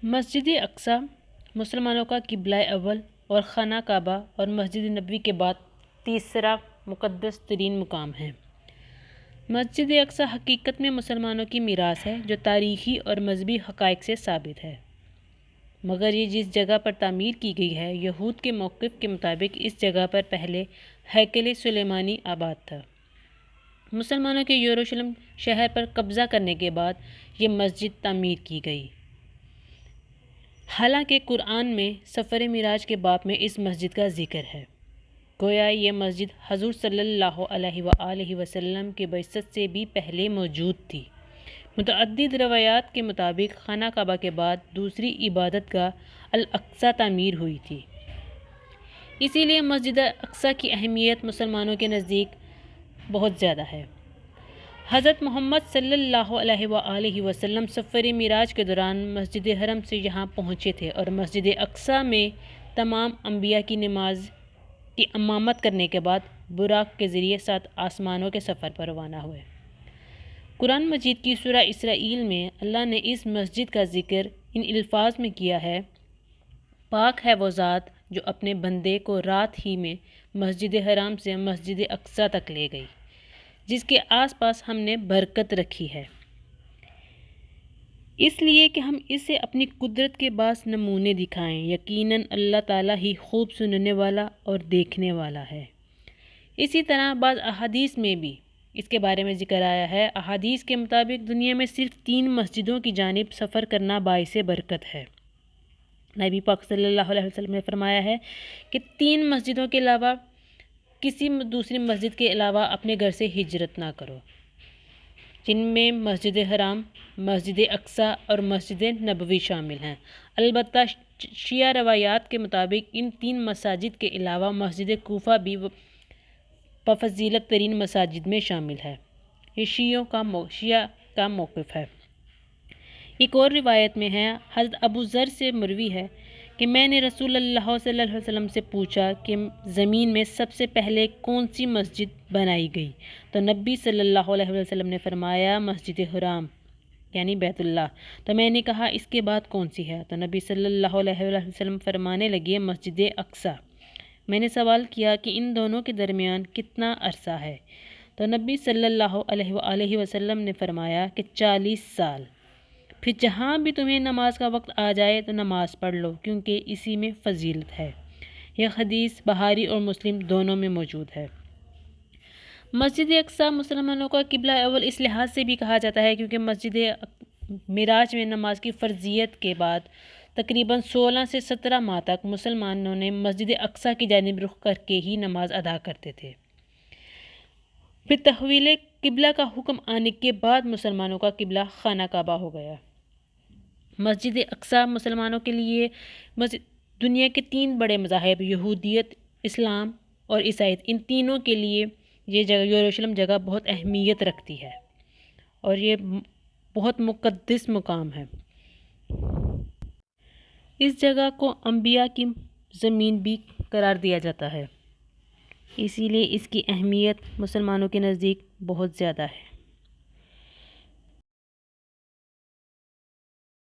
مسجد اقصی مسلمانوں کا قبلہ اول اور خانہ کعبہ اور مسجد نبوی کے بعد تیسرا مقدس ترین مقام ہے۔ مسجد اقصی حقیقت میں مسلمانوں کی میراث ہے جو تاریخی اور مذہبی حقائق سے ثابت ہے، مگر یہ جس جگہ پر تعمیر کی گئی ہے، یہود کے موقف کے مطابق اس جگہ پر پہلے ہیکل سلیمانی آباد تھا۔ مسلمانوں کے یروشلم شہر پر قبضہ کرنے کے بعد یہ مسجد تعمیر کی گئی۔ حالانکہ قرآن میں سفر معراج کے باب میں اس مسجد کا ذکر ہے، گویا یہ مسجد حضور صلی اللہ علیہ وآلہ وسلم کے بعثت سے بھی پہلے موجود تھی۔ متعدد روایات کے مطابق خانہ کعبہ کے بعد دوسری عبادت گاہ الاقصی تعمیر ہوئی تھی، اسی لیے مسجد اقصی کی اہمیت مسلمانوں کے نزدیک بہت زیادہ ہے۔ حضرت محمد صلی اللہ علیہ وآلہ وسلم سفر معراج کے دوران مسجد حرم سے یہاں پہنچے تھے اور مسجد اقصی میں تمام انبیاء کی نماز کی امامت کرنے کے بعد براق کے ذریعے 7 آسمانوں کے سفر پر روانہ ہوئے۔ قرآن مجید کی سورہ اسرائیل میں اللہ نے اس مسجد کا ذکر ان الفاظ میں کیا ہے: پاک ہے وہ ذات جو اپنے بندے کو رات ہی میں مسجد حرام سے مسجد اقصی تک لے گئی، جس کے آس پاس ہم نے برکت رکھی ہے، اس لیے کہ ہم اسے اپنی قدرت کے بعض نمونے دکھائیں۔ یقیناً اللہ تعالیٰ ہی خوب سننے والا اور دیکھنے والا ہے۔ اسی طرح بعض احادیث میں بھی اس کے بارے میں ذکر آیا ہے۔ احادیث کے مطابق دنیا میں صرف 3 مسجدوں کی جانب سفر کرنا باعث برکت ہے۔ نبی پاک صلی اللہ علیہ وسلم نے فرمایا ہے کہ 3 مسجدوں کے علاوہ کسی دوسری مسجد کے علاوہ اپنے گھر سے ہجرت نہ کرو، جن میں مسجد حرام، مسجد اقصی اور مسجد نبوی شامل ہیں۔ البتہ شیعہ روایات کے مطابق ان 3 مساجد کے علاوہ مسجد کوفہ بھی بفضیلت ترین مساجد میں شامل ہے۔ یہ شیعہ کا موقف ہے۔ ایک اور روایت میں ہے، حضرت ابو ذر سے مروی ہے کہ میں نے رسول اللہ صلی اللہ علیہ وسلم سے پوچھا کہ زمین میں سب سے پہلے کون سی مسجد بنائی گئی؟ تو نبی صلی اللہ علیہ وسلم نے فرمایا مسجد حرام یعنی بیت اللہ۔ تو میں نے کہا اس کے بعد کون سی ہے؟ تو نبی صلی اللہ علیہ وسلم فرمانے لگے مسجد اقصی۔ میں نے سوال کیا کہ ان دونوں کے درمیان کتنا عرصہ ہے؟ تو نبی صلی اللہ علیہ وآلہ وسلم نے فرمایا کہ 40 سال۔ پھر جہاں بھی تمہیں نماز کا وقت آ جائے تو نماز پڑھ لو، کیونکہ اسی میں فضیلت ہے۔ یہ حدیث بخاری اور مسلم دونوں میں موجود ہے۔ مسجد اقصی مسلمانوں کا قبلہ اول اس لحاظ سے بھی کہا جاتا ہے کیونکہ مسجد معراج میں نماز کی فرضیت کے بعد تقریباً 16 سے 17 ماہ تک مسلمانوں نے مسجد اقصی کی جانب رخ کر کے ہی نماز ادا کرتے تھے۔ پھر تحویل قبلہ کا حکم آنے کے بعد مسلمانوں کا قبلہ خانہ کعبہ ہو گیا۔ مسجد اقصی مسلمانوں کے لیے دنیا کے 3 بڑے مذاہب یہودیت، اسلام اور عیسائیت، ان تینوں کے لیے یہ جگہ یروشلم جگہ بہت اہمیت رکھتی ہے اور یہ بہت مقدس مقام ہے۔ اس جگہ کو انبیاء کی زمین بھی قرار دیا جاتا ہے، اسی لیے اس کی اہمیت مسلمانوں کے نزدیک بہت زیادہ ہے۔